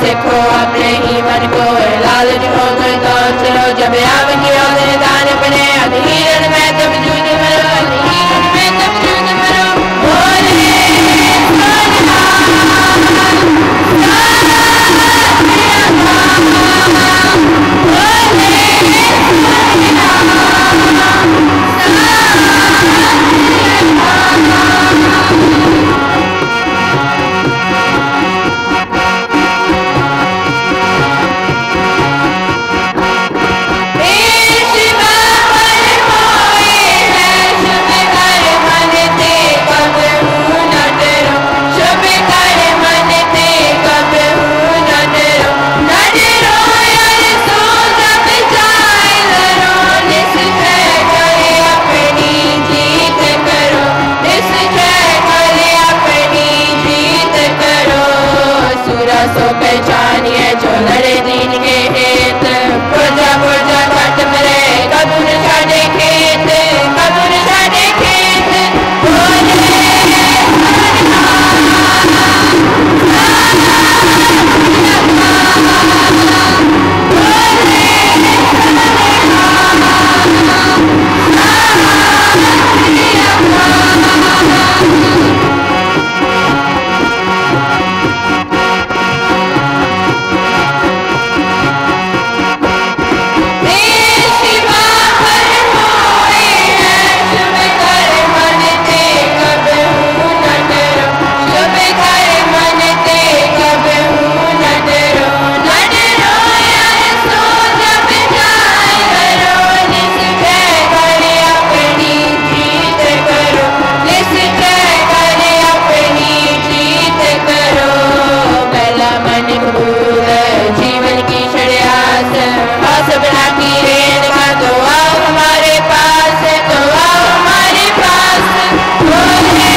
देखो अपने ही मन को, लालच हो गए तो चलो जब आव की औसत दान बने, अधीरन में तब जूझ मरो, अधीरन में तब जूझ मरो। बोले सो पहचानिए जो लड़े दीन के हित, पुरजा पुरजा कट मरे कबूर साडे खेत, कबूर साडे खेत। बोले जीवन की षड्यास आस बना की रेन का, तो आओ हमारे पास, तो आओ हमारे पास। बोले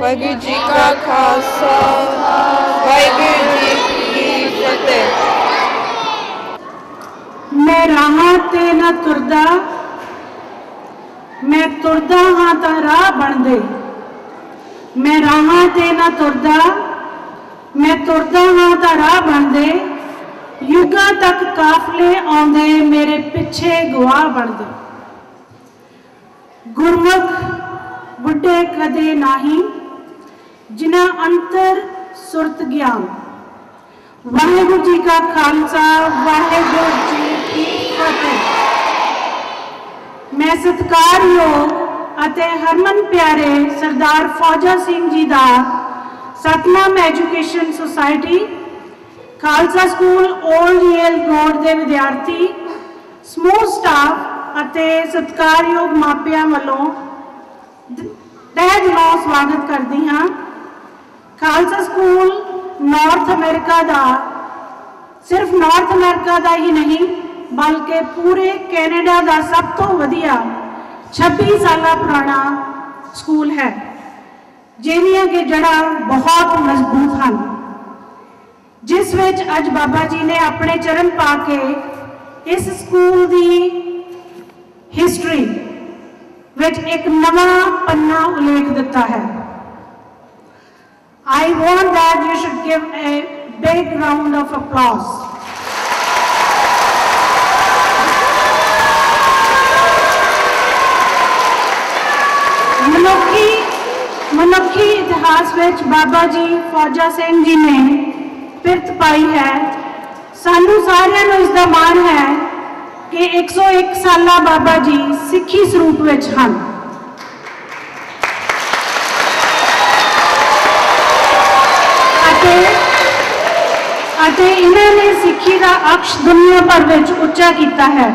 वाहिगुरु जी का खालसा, वाहिगुरु जी की फतेह। मैं राहां ते ना तुरदा, मैं तुरदा हाँ तां राह बनदे। मैं राहां ते ना तुरदा, मैं तुरदा हाँ तां राह बनदे। युगां तक काफले आउंदे मेरे पिछे गवाह बनदे। गुरमुख बुढ़े कदे नाही, जिन्हां अंतर सुरत ज्ञान। वाहिगुरु जी का खालसा, वाहिगुरु जी की फतेह। मैं सत्कारयोग ਅਤੇ हरमन प्यारे सरदार फौजा सिंह जी का Satnam education society Khalsa school old यल रोड के विद्यार्थी समूह स्टाफ ਅਤੇ सत्कारयोग मापिया वालों तहे दिलों स्वागत करती हाँ। खालसा स्कूल नॉर्थ अमेरिका का सिर्फ नॉर्थ अमेरिका का ही नहीं बल्कि पूरे कैनेडा का सब तो वधिया 26 साल पुराना स्कूल है, जिहदियां कि जड़ां बहुत मजबूत हैं, जिस विच अज बाबा जी ने अपने चरण पा के इस स्कूल की हिस्टरी विच एक नवा पन्ना उल्लेख दिता है। I want that you should give a big round of applause. मनुखी इतिहास विच बाबा जी फौजा सिंह जी ने पिरत पाई है। सानू सारियां नूं इसदा माण है कि 101 साला बाबा जी सिੱਖੀ ਸਰੂਪ विच हन। इन्होंने सिੱਖੀ का अक्ष दुनिया भर में उच्चा किया है।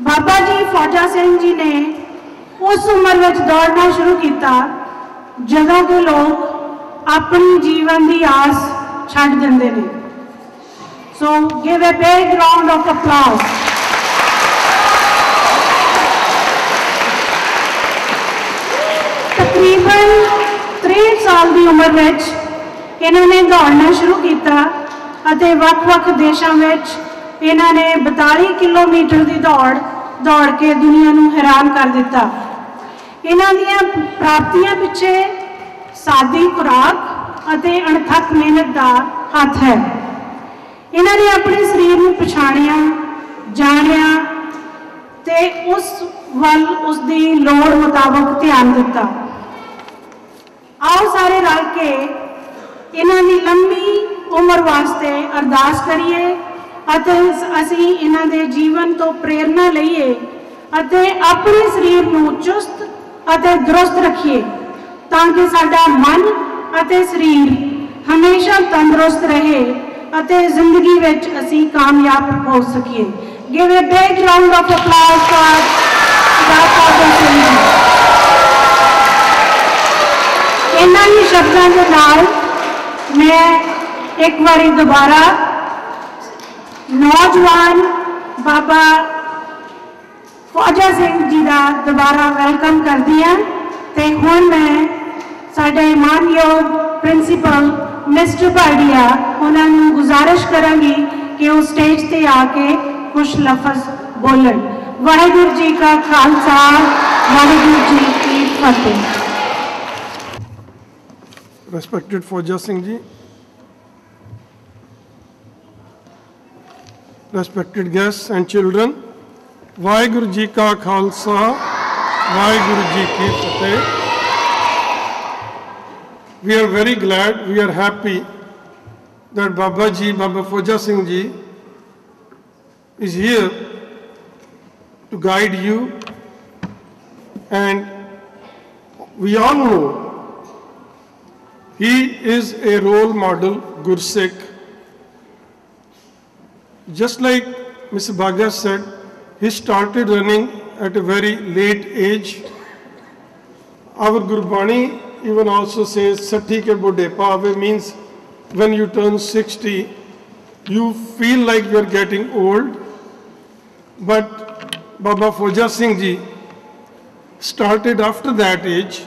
बाबा जी फौजा सिंह जी ने उस उम्र में दौड़ना शुरू किया जदों के लोग अपनी जीवन की आस छड़ देंगे ने। So give a big round of applause. तकरीबन 63 साल की उम्र में इन्होंने दौड़ना शुरू किया और वख-वख देशों में इन्होंने 42 किलोमीटर की दौड़ के दुनिया को हैरान कर दिता। इन्हां दीयां प्राप्तियां पिछे सादी खुराक और अणथक मेहनत का हाथ है। इन्होंने अपने शरीर को पछाणिया, जानिया ते उस वल उसकी लोड़ मुताबक ध्यान दिता। आओ सारे रल के इन्हां दी लंबी उम्र वास्ते अरदास करिए अते असीं इन्हां दे जीवन तो प्रेरणा लईए अते अपने शरीर को चुस्त अते दुरुस्त रखिए ताकि साडा मन अते शरीर हमेशा तंदुरुस्त रहे अते जिंदगी विच असीं कामयाब हो सकीए। Give a big round of applause for फौजा सिंह जी। इन्हां ही शब्दों के नाल मैं एक बारी दोबारा नौजवान बाबा फौजा सिंह जी का दोबारा वेलकम करती हाँ। तो हुण मैं साडे मानयोग प्रिंसीपल मिस्टर भाटिया उन्होंने गुजारिश करांगी कि वो स्टेज पर आके कुछ लफज बोलन। वाहिगुरू जी का खालसा, वाहिगुरू जी की फतेह। Respected Fauja Singh ji, respected guests and children, Vaheguru Ji Ka Khalsa, Vaheguru Ji Ki Fateh. We are very glad, we are happy that Baba Ji, Baba Fauja Singh Ji is here to guide you, and we all know he is a role model Gursikh. Just like Mr. Bhagat said, he started running at a very late age. Our Gurbani even also says, Sati ke bodhe paave, means when you turn 60, you feel like you are getting old. But Baba Fauja Singh Ji started after that age,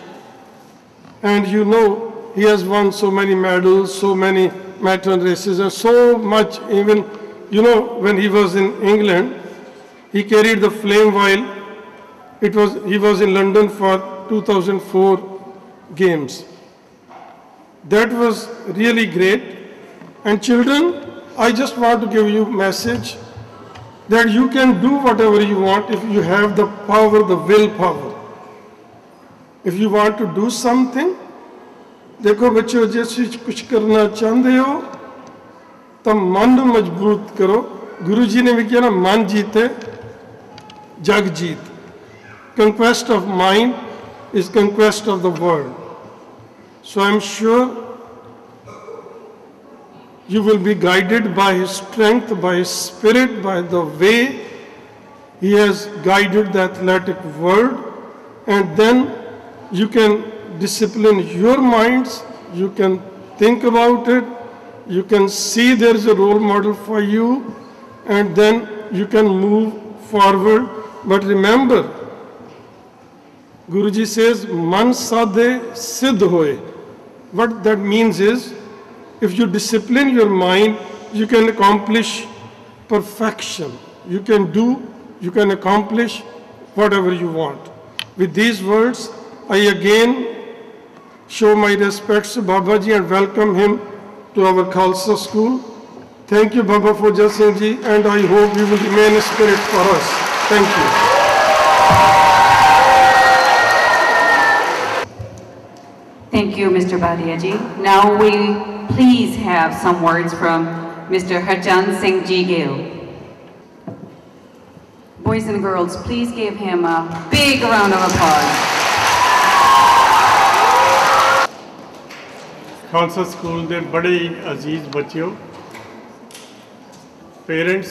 and you know, he has won so many medals, so many marathon races, and so much. Even, you know, when he was in England, he carried the flame while he was in London for 2004 games. That was really great. And children, I just want to give you a message that you can do whatever you want if you have the power, the willpower. If you want to do something, देखो बच्चों, जिस कुछ करना चाहते हो तो मन मजबूत करो। गुरु जी ने भी किया ना, मन जीते जग जीत। Conquest of mind is conquest of the world. So I'm sure you will be guided by his strength, by his spirit, by the way he has guided the athletic world, and then you can discipline your minds, you can think about it, you can see there is a role model for you, and then you can move forward. But remember, Guruji says, man sadhe siddh hoye. What that means is, if you discipline your mind, you can accomplish perfection. You can do, you can accomplish whatever you want. With these words, I again show my respects to Baba Ji and welcome him to our Khalsa school. Thank you, Baba Fauja Singh Ji, and I hope you will remain a spirit for us. Thank you. Thank you, Mr. Bhatia Ji. Now we please have some words from Mr. Harchand Singh Ji Gill. Boys and girls, please give him a big round of applause. Khalsa school ਦੇ ਬੜੇ ਹੀ ਅਜ਼ੀਜ਼ ਬੱਚਿਓ, parents,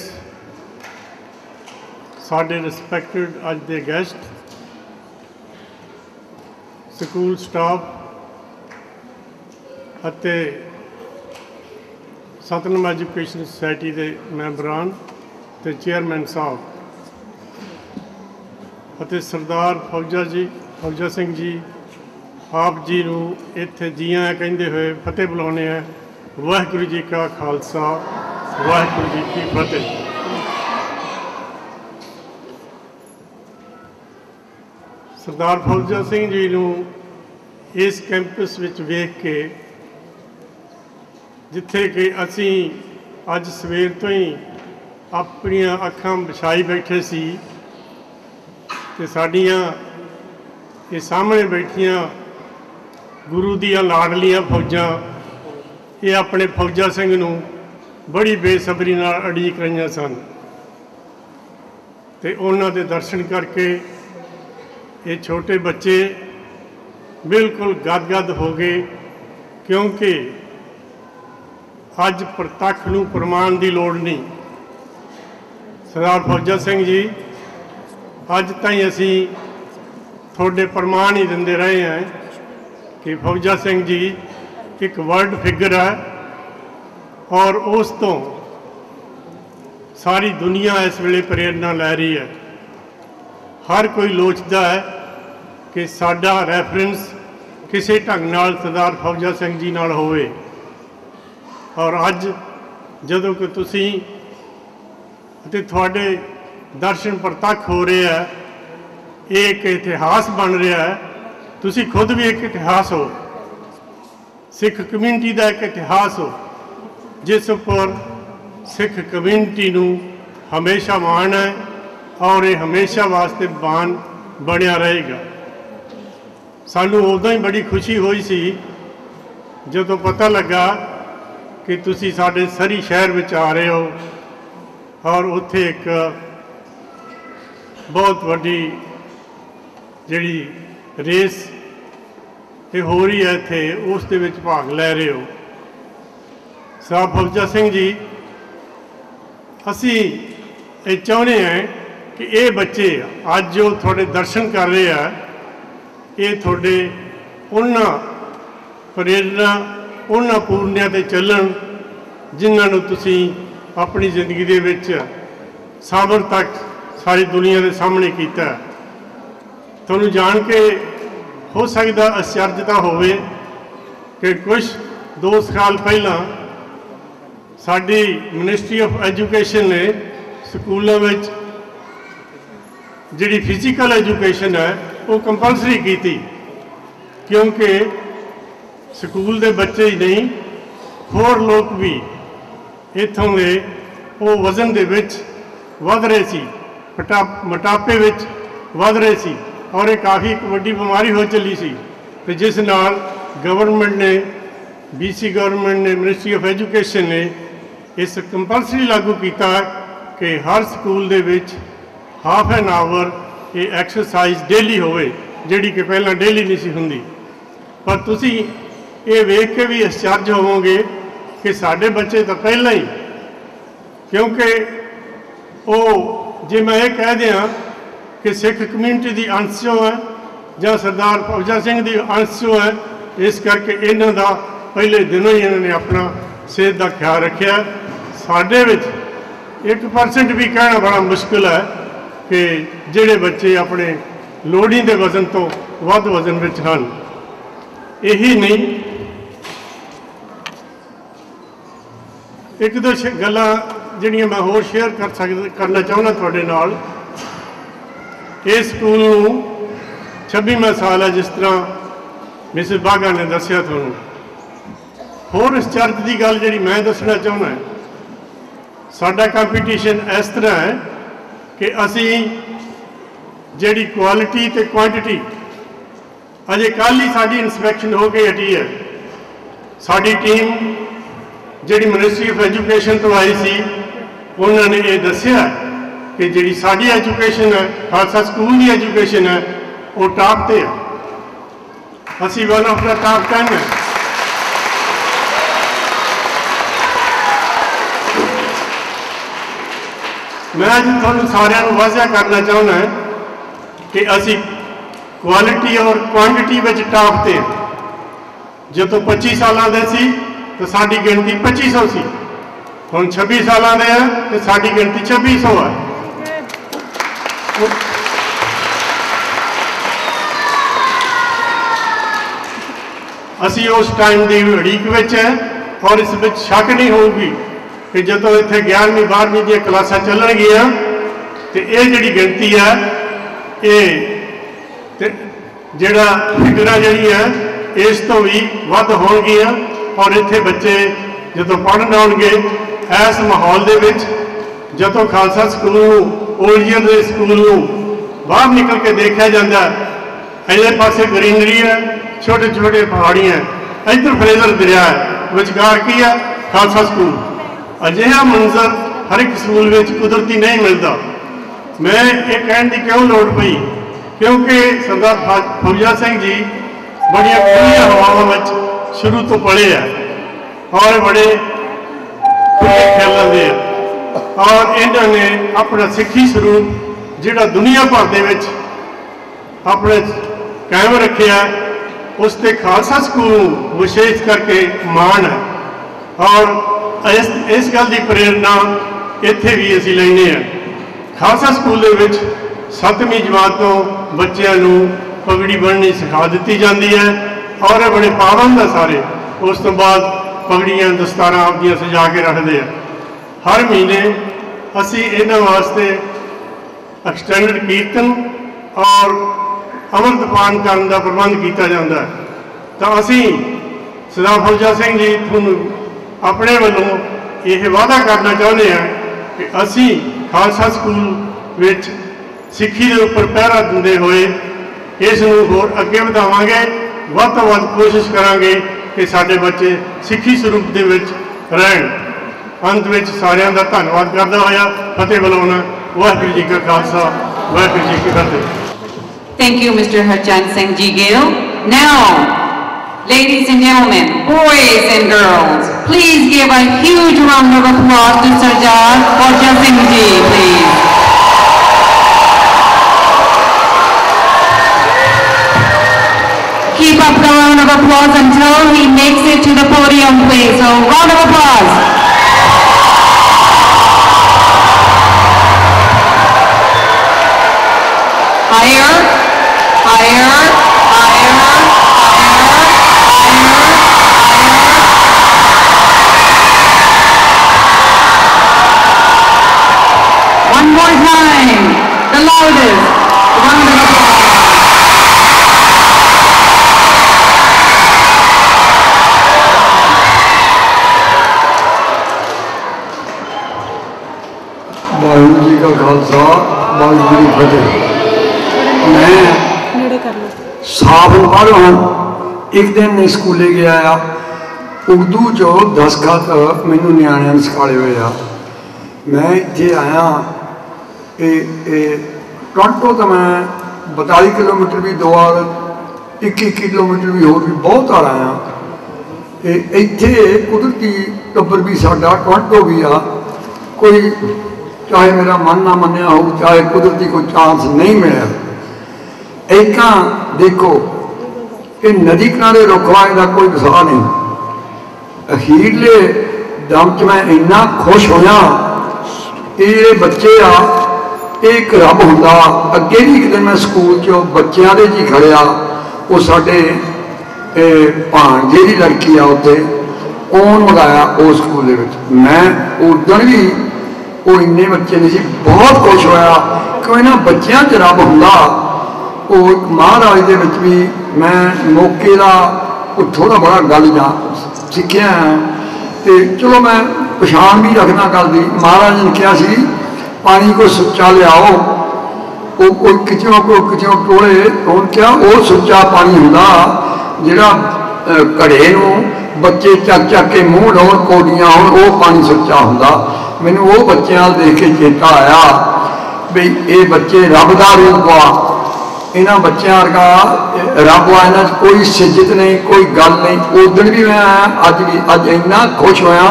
ਸਾਡੇ respected ਅੱਜ ਦੇ guest, school staff ਅਤੇ Satnam education society ਦੇ ਮੈਂਬਰਾਂ ਤੇ ਚੇਅਰਮੈਨ ਸਾਹਿਬ ਅਤੇ ਸਰਦਾਰ ਫੌਜਾ ਸਿੰਘ ਜੀ, ਆਪ ਜੀ ਨੂੰ ਇੱਥੇ ਜੀ ਆਇਆਂ ਕਹਿੰਦੇ ਹੋਏ ਫਤਿਹ ਬੁਲਾਉਂਦੇ ਆ। ਵਾਹਿਗੁਰੂ ਜੀ ਕਾ ਖਾਲਸਾ, ਵਾਹਿਗੁਰੂ ਜੀ ਕੀ ਫਤਿਹ। ਸਰਦਾਰ ਫੌਜਾ ਸਿੰਘ ਜੀ ਨੂੰ ਇਸ ਕੈਂਪਸ ਵਿੱਚ ਵੇਖ ਕੇ, ਜਿੱਥੇ ਕਿ ਅਸੀਂ ਅੱਜ ਸਵੇਰ ਤੋਂ ਹੀ ਆਪਣੀਆਂ ਅੱਖਾਂ ਵਿਛਾਈ ਬੈਠੇ ਸੀ, ਤੇ ਸਾਡੀਆਂ ਇਹ ਸਾਹਮਣੇ ਬੈਠੀਆਂ ਗੁਰੂ ਦੀਆਂ ਲਾਡਲੀਆਂ ਫੌਜਾਂ, ਇਹ ਆਪਣੇ ਫੌਜਾ ਸਿੰਘ ਨੂੰ ਬੜੀ ਬੇਸਬਰੀ ਨਾਲ ਉਡੀਕ ਰਹੀਆਂ ਸਨ, ਤੇ ਉਹਨਾਂ ਦੇ ਦਰਸ਼ਨ ਕਰਕੇ ਇਹ ਛੋਟੇ ਬੱਚੇ ਬਿਲਕੁਲ ਗਦ-ਗਦ ਹੋ ਗਏ, ਕਿਉਂਕਿ ਅੱਜ ਪ੍ਰਤੱਖ ਨੂੰ ਪ੍ਰਮਾਣ ਦੀ ਲੋੜ ਨਹੀਂ। ਸਰਦਾਰ ਫੌਜਾ ਸਿੰਘ ਜੀ, ਅੱਜ ਤਾਈਂ ਅਸੀਂ ਤੁਹਾਡੇ ਪ੍ਰਮਾਣ ਹੀ ਦਿੰਦੇ ਰਹੇ ਹਾਂ ਕਿ ਫੌਜਾ ਸਿੰਘ ਜੀ ਇੱਕ ਵਰਲਡ ਫਿਗਰ ਹੈ, ਔਰ ਉਸ ਤੋਂ ਸਾਰੀ ਦੁਨੀਆ ਇਸ ਵੇਲੇ ਪ੍ਰੇਰਨਾ ਲੈ ਰਹੀ ਹੈ। ਹਰ ਕੋਈ ਲੋਚਦਾ ਹੈ ਕਿ ਸਾਡਾ ਰੈਫਰੈਂਸ ਕਿਸੇ ਢੰਗ ਨਾਲ ਸਰਦਾਰ ਫੌਜਾ ਸਿੰਘ ਜੀ ਨਾਲ ਹੋਵੇ, ਔਰ ਅੱਜ ਜਦੋਂ ਕਿ ਤੁਸੀਂ ਅਤੇ ਤੁਹਾਡੇ ਦਰਸ਼ਨ ਪ੍ਰਤੱਖ ਹੋ ਰਹੇ ਹੈ, ਇਹ ਇੱਕ ਇਤਿਹਾਸ ਬਣ ਰਿਹਾ ਹੈ। ਤੁਸੀਂ ਖੁਦ ਵੀ ਇੱਕ ਇਤਿਹਾਸ ਹੋ, ਸਿੱਖ ਕਮਿਊਨਿਟੀ ਦਾ ਇੱਕ ਇਤਿਹਾਸ ਹੋ, ਜਿਸ ਉੱਪਰ ਸਿੱਖ ਕਮਿਊਨਿਟੀ ਨੂੰ ਹਮੇਸ਼ਾ ਮਾਣ ਹੈ, ਔਰ ਇਹ ਹਮੇਸ਼ਾ ਵਾਸਤੇ ਮਾਣ ਬਣਿਆ ਰਹੇਗਾ। ਸਾਨੂੰ ਉਦੋਂ ਹੀ ਬੜੀ ਖੁਸ਼ੀ ਹੋਈ ਸੀ ਜਦੋਂ ਪਤਾ ਲੱਗਾ ਕਿ ਤੁਸੀਂ ਸਾਡੇ ਸਰੀ ਸ਼ਹਿਰ ਵਿੱਚ ਆ ਰਹੇ ਹੋ, ਔਰ ਉੱਥੇ ਇੱਕ ਬਹੁਤ ਵੱਡੀ ਜਿਹੜੀ ਰੇਸ ਇਹ ਹੋ ਰਹੀ ਹੈ ਇੱਥੇ, ਉਸ ਦੇ ਵਿੱਚ ਭਾਗ ਲੈ ਰਹੇ ਹੋ। ਸਰਦਾਰ ਫੌਜਾ ਸਿੰਘ ਜੀ, ਅਸੀਂ ਇਹ ਚਾਹੁੰਦੇ ਹਾਂ ਕਿ ਇਹ ਬੱਚੇ ਅੱਜ ਜੋ ਤੁਹਾਡੇ ਦਰਸ਼ਨ ਕਰ ਰਹੇ ਆ, ਇਹ ਤੁਹਾਡੇ ਉਹਨਾਂ ਪ੍ਰੇਰਨਾ, ਉਹਨਾਂ ਪੂਰਨਿਆਂ 'ਤੇ ਚੱਲਣ ਜਿਨ੍ਹਾਂ ਨੂੰ ਤੁਸੀਂ ਆਪਣੀ ਜ਼ਿੰਦਗੀ ਦੇ ਵਿੱਚ ਸਾਬਰ ਤੱਕ ਸਾਰੀ ਦੁਨੀਆ ਦੇ ਸਾਹਮਣੇ ਕੀਤਾ। ਤੁਹਾਨੂੰ ਜਾਣ ਕੇ ਹੋ ਸਕਦਾ ਅਚਰਜਤਾ ਹੋਵੇ ਕਿ ਕੁਝ 2 ਸਾਲ ਪਹਿਲਾਂ ਸਾਡੀ ਮਿਨਿਸਟਰੀ ਆਫ ਐਜੂਕੇਸ਼ਨ ਨੇ ਸਕੂਲਾਂ ਵਿੱਚ ਜਿਹੜੀ ਫਿਜ਼ੀਕਲ ਐਜੂਕੇਸ਼ਨ ਹੈ ਉਹ ਕੰਪਲਸਰੀ ਕੀਤੀ, ਕਿਉਂਕਿ ਸਕੂਲ ਦੇ ਬੱਚੇ ਹੀ ਨਹੀਂ, ਹੋਰ ਲੋਕ ਵੀ ਇੱਥੋਂ ਦੇ ਉਹ ਵਜ਼ਨ ਦੇ ਵਿੱਚ ਵੱਧ ਰਹੇ ਸੀ, ਮੋਟਾਪੇ ਵਿੱਚ ਵੱਧ ਰਹੇ ਸੀ, ਔਰ ਇਹ ਕਾਫੀ ਇੱਕ ਵੱਡੀ ਬਿਮਾਰੀ ਹੋ ਚੱਲੀ ਸੀ। ਤੇ ਜਿਸ ਨਾਲ ਗਵਰਨਮੈਂਟ ਨੇ, BC ਗਵਰਨਮੈਂਟ ਨੇ, ਮਿਨਿਸਟਰੀ ਆਫ ਐਜੂਕੇਸ਼ਨ ਨੇ ਇਸ ਕੰਪਲਸਰੀ ਲਾਗੂ ਕੀਤਾ ਕਿ ਹਰ ਸਕੂਲ ਦੇ ਵਿੱਚ ਹਾਫ ਐਨ ਆਵਰ ਇਹ ਐਕਸਰਸਾਈਜ਼ ਡੇਲੀ ਹੋਵੇ, ਜਿਹੜੀ ਕਿ ਪਹਿਲਾਂ ਡੇਲੀ ਨਹੀਂ ਸੀ ਹੁੰਦੀ। ਪਰ ਤੁਸੀਂ ਇਹ ਵੇਖ ਕੇ ਵੀ ਅਚਰਜ ਹੋਵੋਗੇ ਕਿ ਸਾਡੇ ਬੱਚੇ ਤਾਂ ਪਹਿਲਾਂ ਹੀ, ਕਿਉਂਕਿ ਉਹ ਜੇ ਮੈਂ ਇਹ ਕਹਿ ਦਿਆਂ ਕਿ ਸਿੱਖ ਕਮਿਊਨਿਟੀ ਦੀ ਅੰਸ਼ ਹੈ ਜਾਂ ਸਰਦਾਰ ਫੌਜਾ ਸਿੰਘ ਦੀ ਅੰਸ਼ ਹੈ, ਇਸ ਕਰਕੇ ਇਹਨਾਂ ਦਾ ਪਹਿਲੇ ਦਿਨੋਂ ਹੀ ਇਹਨਾਂ ਨੇ ਆਪਣਾ ਸਿਹਤ ਦਾ ਖਿਆਲ ਰੱਖਿਆ। ਸਾਡੇ ਵਿੱਚ 1% भी कहना बड़ा मुश्किल है कि ਜਿਹੜੇ ਬੱਚੇ ਆਪਣੇ ਲੋੜੀਂਦੇ ਵਜ਼ਨ ਤੋਂ ਵੱਧ ਵਜ਼ਨ ਵਿੱਚ ਹਨ। ਇਹੀ ਨਹੀਂ, ਇੱਕ ਦੋ ਗੱਲਾਂ ਜਿਹੜੀਆਂ ਮੈਂ ਹੋਰ ਸ਼ੇਅਰ ਕਰਨਾ ਚਾਹੁੰਦਾ ਤੁਹਾਡੇ ਨਾਲ। ਇਸ ਸਕੂਲ ਨੂੰ 26ਵਾਂ ਸਾਲ ਹੈ, ਜਿਸ ਤਰ੍ਹਾਂ ਮਿਸਿਸ ਬਾਘਾ ਨੇ ਦੱਸਿਆ ਤੁਹਾਨੂੰ। ਹੋਰ ਇਸ ਚਰਚ ਦੀ ਗੱਲ ਜਿਹੜੀ ਮੈਂ ਦੱਸਣਾ ਚਾਹੁੰਦਾ, ਸਾਡਾ ਕੰਪੀਟੀਸ਼ਨ ਇਸ ਤਰ੍ਹਾਂ ਹੈ ਕਿ ਅਸੀਂ ਜਿਹੜੀ ਕੁਆਲਿਟੀ ਤੇ ਕੁਆਂਟੀਟੀ, ਅਜੇ ਕੱਲ੍ਹ ਹੀ ਸਾਡੀ ਇਨਸਪੈਕਸ਼ਨ ਹੋ ਕੇ ਹਟੀ ਹੈ। ਸਾਡੀ ਟੀਮ ਜਿਹੜੀ ਮਿਨਿਸਟਰੀ ਆਫ ਐਜੂਕੇਸ਼ਨ ਤੋਂ ਆਈ ਸੀ, ਉਹਨਾਂ ਨੇ ਇਹ ਦੱਸਿਆ ਕਿ ਜਿਹੜੀ ਸਾਡੀ ਐਜੂਕੇਸ਼ਨ ਹੈ, ਖਾਲਸਾ ਸਕੂਲ ਦੀ ਐਜੂਕੇਸ਼ਨ ਹੈ, ਉਹ ਟਾਪ 'ਤੇ ਹੈ। ਅਸੀਂ ਵਨ ਆਫ ਦਾ ਟਾਪ 10 ਹੈ। ਮੈਂ ਅੱਜ ਤੁਹਾਨੂੰ ਸਾਰਿਆਂ ਨੂੰ ਵਾਅਦਾ ਕਰਨਾ ਚਾਹੁੰਦਾ ਕਿ ਅਸੀਂ ਕੁਆਲਿਟੀ ਔਰ ਕੁਆਂਟੀਟੀ ਵਿੱਚ ਟਾਪ 'ਤੇ ਹਾਂ। ਜਦੋਂ 25 ਸਾਲਾਂ ਦੇ ਸੀ ਤਾਂ ਸਾਡੀ ਗਿਣਤੀ 2500 ਸੀ, ਹੁਣ 26 ਸਾਲਾਂ ਦੇ ਆ ਤੇ ਸਾਡੀ ਗਿਣਤੀ 2600 ਹੈ। ਅਸੀਂ ਉਸ ਟਾਈਮ ਦੀ ਉਡੀਕ ਵਿੱਚ ਹੈ ਔਰ ਇਸ ਵਿੱਚ ਸ਼ੱਕ ਨਹੀਂ ਹੋਊਗੀ ਕਿ ਜਦੋਂ ਇੱਥੇ 11ਵੀਂ 12ਵੀਂ ਦੀਆਂ ਕਲਾਸਾਂ ਚੱਲਣਗੀਆਂ ਤੇ ਇਹ ਜਿਹੜੀ ਗਿਣਤੀ ਹੈ, ਇਹ ਤੇ ਜਿਹੜਾ ਫਿਗਰਾਂ ਜਿਹੜੀ ਹੈ ਇਸ ਤੋਂ ਵੀ ਵੱਧ ਹੋਣਗੀਆਂ। ਔਰ ਇੱਥੇ ਬੱਚੇ ਜਦੋਂ ਪੜ੍ਹਨ ਆਉਣਗੇ ਇਸ ਮਾਹੌਲ ਦੇ ਵਿੱਚ, ਜਦੋਂ ਖਾਲਸਾ ਸਕੂਲ ਨੂੰ, ਓਰੀਜਨਲ ਦੇ ਸਕੂਲ ਨੂੰ ਬਾਹਰ ਨਿਕਲ ਕੇ ਦੇਖਿਆ ਜਾਂਦਾ, ਇਹਦੇ ਪਾਸੇ ਗਰੀਨਰੀ ਹੈ, ਛੋਟੇ ਛੋਟੇ ਪਹਾੜੀਆਂ, ਇੱਧਰ ਫਰੇਜ਼ਰ ਦਰਿਆ ਹੈ, ਵਿਚਕਾਰ ਕੀ ਹੈ ਖਾਲਸਾ ਸਕੂਲ। ਅਜਿਹਾ ਮੰਜ਼ਰ ਹਰ ਇੱਕ ਸਕੂਲ ਵਿੱਚ ਕੁਦਰਤੀ ਨਹੀਂ ਮਿਲਦਾ। ਮੈਂ ਇਹ ਕਹਿਣ ਦੀ ਕਿਉਂ ਲੋੜ ਪਈ, ਕਿਉਂਕਿ ਸਰਦਾਰ ਫੌਜਾ ਸਿੰਘ ਜੀ ਬੜੀਆਂ ਖੁੱਲ੍ਹੀਆਂ ਹਵਾਵਾਂ ਵਿੱਚ ਸ਼ੁਰੂ ਤੋਂ ਪੜ੍ਹੇ ਆ ਔਰ ਬੜੇ ਖੁੱਲ੍ਹੇ ਖਿਆਲਾਂ ਦੇ ਆ ਔਰ ਇਹਨਾਂ ਨੇ ਆਪਣਾ ਸਿੱਖੀ ਸਰੂਪ ਜਿਹੜਾ ਦੁਨੀਆ ਭਰ ਦੇ ਵਿੱਚ ਆਪਣੇ ਕਾਇਮ ਰੱਖਿਆ, ਉਸ 'ਤੇ ਖਾਲਸਾ ਸਕੂਲ ਨੂੰ ਵਿਸ਼ੇਸ਼ ਕਰਕੇ ਮਾਣ ਹੈ। ਔਰ ਇਸ ਗੱਲ ਦੀ ਪ੍ਰੇਰਨਾ ਇੱਥੇ ਵੀ ਅਸੀਂ ਲੈਂਦੇ ਹਾਂ। ਖਾਲਸਾ ਸਕੂਲ ਦੇ ਵਿੱਚ 7ਵੀਂ ਜਮਾਤ ਤੋਂ ਬੱਚਿਆਂ ਨੂੰ ਪਗੜੀ ਬੰਨ੍ਹਣੀ ਸਿਖਾ ਦਿੱਤੀ ਜਾਂਦੀ ਹੈ ਔਰ ਇਹ ਬੜੇ ਪਾਬੰਦ ਆ ਸਾਰੇ। ਉਸ ਤੋਂ ਬਾਅਦ ਪਗੜੀਆਂ ਦਸਤਾਰਾਂ ਆਪਦੀਆਂ ਸਜਾ ਕੇ ਰੱਖਦੇ ਆ। ਹਰ ਮਹੀਨੇ ਅਸੀਂ ਇਹਨਾਂ ਵਾਸਤੇ ਐਕਸਟੈਂਡਡ ਕੀਰਤਨ ਔਰ ਅੰਮ੍ਰਿਤਪਾਨ ਕਰਨ ਦਾ ਪ੍ਰਬੰਧ ਕੀਤਾ ਜਾਂਦਾ ਹੈ। ਤਾਂ ਅਸੀਂ ਸਰਦਾਰ ਫੌਜਾ ਸਿੰਘ ਜੀ ਤੁਹਾਨੂੰ ਆਪਣੇ ਵੱਲੋਂ ਇਹ ਵਾਅਦਾ ਕਰਨਾ ਚਾਹੁੰਦੇ ਹਾਂ ਕਿ ਅਸੀਂ ਖਾਲਸਾ ਸਕੂਲ ਵਿੱਚ ਸਿੱਖੀ ਦੇ ਉੱਪਰ ਪਹਿਰਾ ਦਿੰਦੇ ਹੋਏ ਇਸ ਨੂੰ ਹੋਰ ਅੱਗੇ ਵਧਾਵਾਂਗੇ। ਵੱਧ ਤੋਂ ਵੱਧ ਕੋਸ਼ਿਸ਼ ਕਰਾਂਗੇ ਕਿ ਸਾਡੇ ਬੱਚੇ ਸਿੱਖੀ ਸਰੂਪ ਦੇ ਵਿੱਚ ਰਹਿਣ। ਅੰਤ ਵਿੱਚ ਸਾਰਿਆਂ ਦਾ ਧੰਨਵਾਦ ਕਰਦਾ ਹੋਇਆ ਫਤਿਹ ਬੁਲਾਉਣਾ। ਵਾਹਿਗੁਰੂ ਜੀ ਕਾ ਖਾਲਸਾ, ਵਾਹਿਗੁਰੂ ਜੀ ਕੀ ਫਤਿਹ। Thank you, Mr. Harchand Singh Ji Gill. Now, ladies and gentlemen, boys and girls, please give a huge round of applause to Sardar Fauja Singh Ji, please. Keep up the round of applause until he makes it to the podium, please. So, round of applause. Higher, higher, higher, higher. One more time, the loudest round of applause. Waheguru ji ਕਾ ਖਾਲਸਾ, ਵਾਹਿਗੁਰੂ ਜੀ ਕੀ ਫਤਿਹ। मैं सावन बारों एक दिन स्कूले गया आ, उर्दू चो दस्खत मैनू नियाणियां ने सिखाए हुए आ। मैं इत्थे आया टोरंटो तो मैं 42 किलोमीटर भी दो बार 21 किलोमीटर भी होर भी बहुत बार आया। इत्थे कुदरती टब्बर भी साडा टोरंटो भी आ, कोई चाहे मेरा मन ना मनिया हो, चाहे कुदरती कोई चांस नहीं मिला। एक देखो कि नदी किनारे रुखवाए का कोई वसा नहीं। अखीरले दम च मैं इन्ना खुश होया ये बच्चे आ एक रब हुंदा। अगे भी एक दिन मैं स्कूल चो बच्चों के जी खड़िया, वो साडे भाणजे की लड़की आ उत्थे ओन मंगाया उस स्कूल दे विच। मैं उदण भी वो इन्ने बच्चे नहीं सी, बहुत खुश होया कि इन्हां बच्चों च रब हुंदा। वो महाराज दे विच भी मैं मौके का थोड़ा बड़ा गल जा सीखिया तो चलो मैं पछाण भी रखना गल दी। महाराज ने कहा सी पानी को सुच्चा लियाओ, वो कोई किचों टोले। उन्होंने क्या वो सुच्चा पानी हुंदा जिहड़ा घड़े नूं बच्चे चक के मूँह लाउण कोडियां होण, वो पानी सुच्चा हुंदा। मैनूं वो बच्चों देख के चेता आया भी ये बच्चे रब दा रूप आ, इन्हां बच्चों वर्गा रब आ, इन्हां कोई सिजत नहीं, कोई गल नहीं। उदण भी मैं आया, अज इन्ना खुश होया,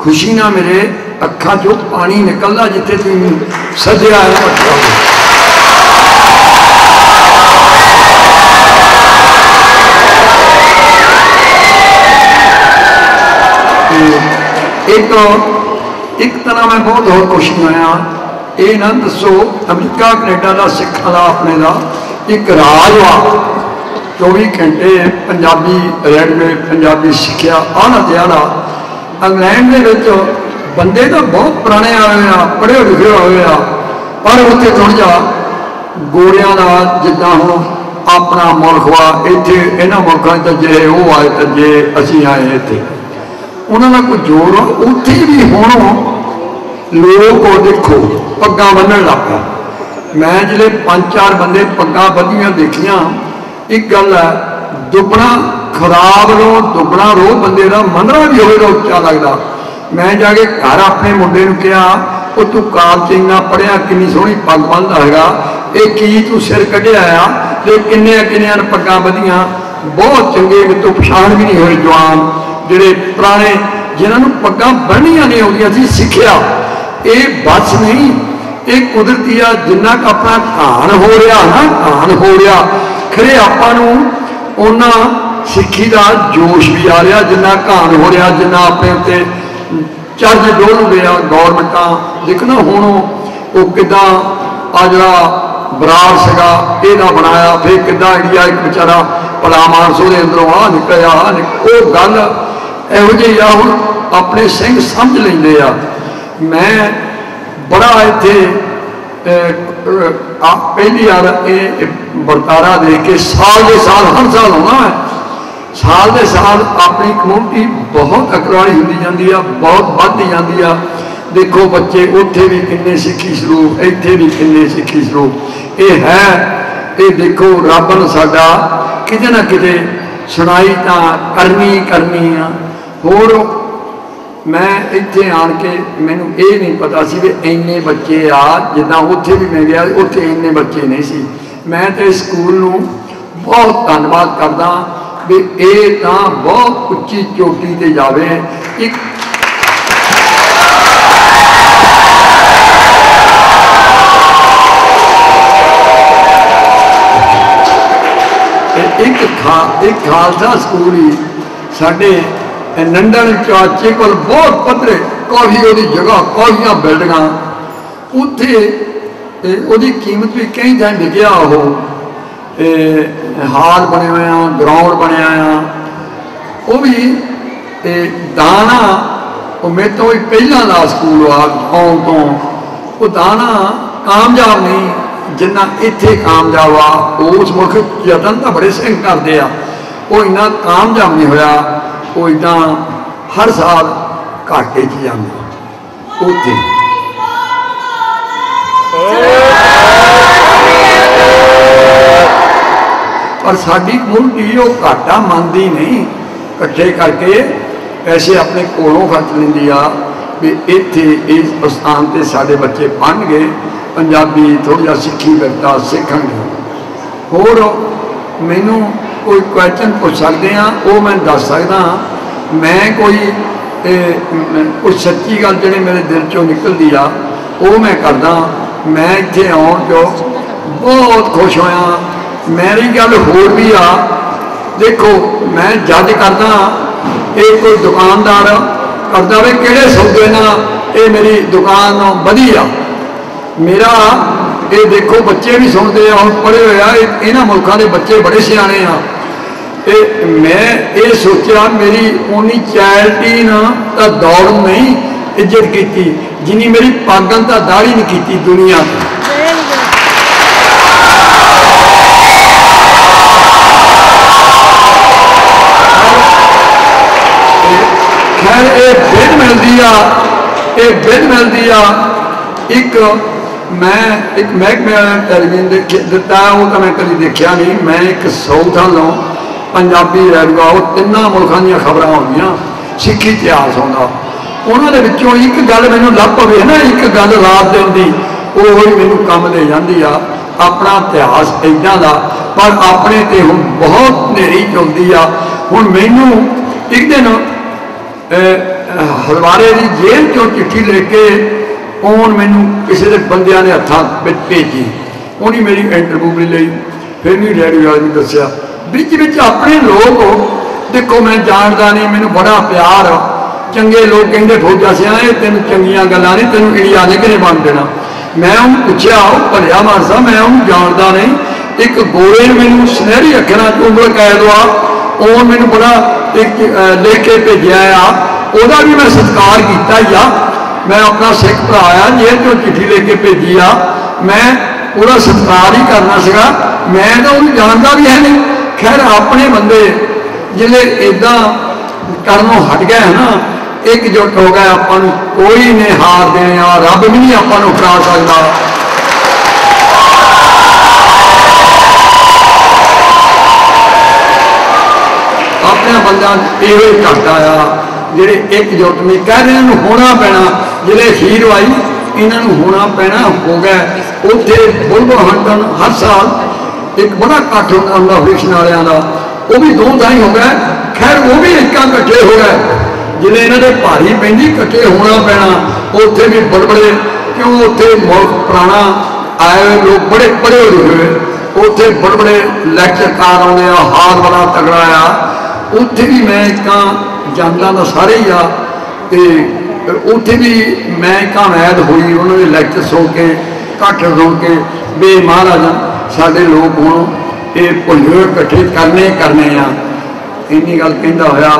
खुशी ना मेरे अखां चों पानी निकलदा जिथे तुसीं सद्दिया है बच्चों को। एक तरह मैं बहुत और खुशी होया। ये ना दसो अमरीका कनेडा का सिखां का अपने का एक राज आ, 24 घंटे पंजाबी रेडवे पंजाबी सिक्ख्या आना ते आना। इंग्लैंड के बंदे तो बहुत पुराने आए आ, पढ़े लिखे हुए आ, पर उत्थे थोड़ा जा गोरियां का जिदा हुण अपना मुल्क वा, इत्थे इन्हां मुल्कां च जे वो आए तो जे असीं आए इत्थे उन्होंने कोई जोर उत्थे भी हुण लोग देखो पग्गां बन्नण लग पिया। मैं जिहड़े 5-4 बंदे पग्गां बन्नियां देखियां, एक गल है दुगना खराब लो दुगना रोह बंदे का मनरा भी होगा उच्चा लगता। मैं जाके घर अपने मुंडे नूं कहा वो तू काल इंना पढ़िया किन्नी सोहनी पग बन्नदा हैगा, ये की तू सिर कढ़िया आ ते किन्नियां पग्गां बन्नियां। बहुत चंगे मेरे पछाण भी नहीं होए जवान जिहड़े पुराने जिन्होंने पग्गां बन्नियां नहीं आउंदियां सी सिक्ख्या। ये बस नहीं, ये कुदरती आ, जिन्ना क अपना घान हो रहा ना घान हो रहा खरे आपां नूं उन्ना सिक्खी का जोश भी आ रहा, जिन्ना घान हो रहा, जिन्ना अपने उत्ते चर्ज डोल रहा। गौरमेंटा देखना हुण वो किदां आ जिहड़ा बराड़ सगा इहदा बनाया, फिर किदां इंडिया एक बेचारा भला मानस उहदे अंदरों आ निकलिया वो गल इहो जी आ। हुण अपने सिंह समझ लैंदे आ। मैं बड़ा इत्थे पहली बार ये बरतारा देख के साल के साल हर साल आना है, साल के साल अपनी कम्यूनिटी बहुत अकड़वाड़ी होती जाती है, बहुत बढ़ती जाती है। देखो बच्चे उत्थे भी किन्ने सिक्खी सरूप, इत्थे भी किन्ने सिक्खी सरूप। ये है ये देखो रब ने साडा किते ना किते सुनाई तो करनी आ। होर मैं इत्थे आन के मैनू ये नहीं पता सी भी इन्ने बच्चे आ, जिदा उत्थे भी मैं गया उत्थे इन्ने बच्चे नहीं सी। मैं तो स्कूल नूं बहुत धन्नवाद करदा भी ये तो बहुत उच्ची चोटी ते जावे। एक खालसा स्कूल ही साडे नंदन चाचे को बहुत पद्धरे काफ़ी वो जगह काफ़िया बिल्डिंगां उत्थे उहदी कीमत भी कई टाइम लिखिया वो हाल बने हुए हैं, ग्राउंड बनया वो भी दाना वो मेरे तो भी पहला का स्कूल आ गाँव तो वो दाना कामयाब नहीं जिन्ना इत्थे कामयाब आ। उस मुल्क यतन तो बड़े सिंह करते आ, वो इन्ना कामयाब नहीं होया। वो इदा हर साल घाटे च जाते उत्थे। पर साडी कम्यूनिटी वो घाटा मनती नहीं, कट्ठे करके पैसे अपने कोलों खर्च लेंदी आ भी इत्थे इस स्थान से साडे बच्चे पढ़ गए पंजाबी थोड़ा सिक्खी विरता सीखणगे। होर मैनू कोई क्वेश्चन पूछ सकते हैं वो मैं दस सकदा। मैं कोई सच्ची गल जी मेरे दिल चो निकलती आ वो मैं करदा। मैं इत्थे आउण चो बहुत खुश होया। मेरी गल होर भी आ, देखो मैं जज करदा ये कोई दुकानदार करदा वे किहड़े सौदे नाल ये मेरी दुकान वधी आ। मेरा ये देखो बच्चे भी सुनते हैं हम पढ़े हुए आ, इन्होंने मुल्कों के बच्चे बड़े सियाने आ। मैं ये सोचा मेरी उन्नी चैरिटी ना तो दौड़ नहीं इज्जत की जिनी मेरी पागल तो दाढ़ी नहीं की दुनिया। खैर ये बिल मिलती आ, ये बिल मिलती आ। एक मैं एक महकमे वाले टेलीविजन दिता वो तो मैं कभी देखा नहीं। मैं एक साउथ वालों पंजाबी रेडियो वो तिना मुल्कों दी खबर होंदियां सिक्खी इतिहास होंदा उन्होंने विचों एक गल मैनूं लभ पवे ना एक गल रात दिन दी वो मैनूं कम ले जाती आ। अपना इतिहास इदां दा पर अपने ते हुण बहुत हनेरी चलदी आ। हुण मैनूं एक दिन हलवारे की जेल चो चिट्ठी लेके ओन मैनू किसी के बंदियां ने हत्थां विच भेजी। उन्हें मेरी इंटरव्यू भी ली फिर भी रेडियो वाले ने दसिया बिच अपने लोग देखो मैं जानता नहीं मैनू बड़ा प्यार चंगे लोग कहते फौजा सिया तेन चंगिया गल्लां नहीं तेन इंडिया ने कि बन देना। मैं उन्हें पूछा भलिया मानसा मैं उन्हें जानता नहीं एक गोरे ने मैनू सुनहरी अखरां च उम्र कैद आ ओन मैनू बड़ा एक लिख के भेजा आ वह भी मैं सत्कार किया ही आ। मैं अपना सिख भरा आ जेल चो चिट्ठी लेके भेजी आ मैं वह सत्कार ही करना सगा मैं तो उन्हें जानता भी है नहीं। खैर अपने बंदे जिले इदा करनों हट गए है ना एकजुट हो गए अपन कोई ने हार देने रब भी नहीं अपन हरा सकता। अपने बंदा ये करता आ जेडे एकजुट नहीं कह रहे इन्हों होना पैना जिले खीर आई इन्हों होना पैना हो गया। उत्थे बुलबुल हंटन हर साल एक बड़ा कट्ठ होता ऑपरेशन वालों का वो भी 2 ढाई हो गया। खैर वो भी इक्का कट्ठे हो गए जिले इन्होंने भारी पैंदी कट्ठे होना पैना उत्थे भी बड़बड़े क्यों उत्थे मुल्क पुराना आए हुए लोग बड़े पढ़े हुए उत्थे बड़बड़े लैक्चरकार आने हाल बड़ा तगड़ा आ उत्थे भी मैं इक्का जानता तो सारे ही आ उत्थे भी मैं कामयाब हुई उन्होंने लैक्चर सुन के कट्ठ सुन के बे महाराजा साढ़े लोग हूँ ये भुल्ले इकट्ठे करने आ। इन्नी गल कहता होया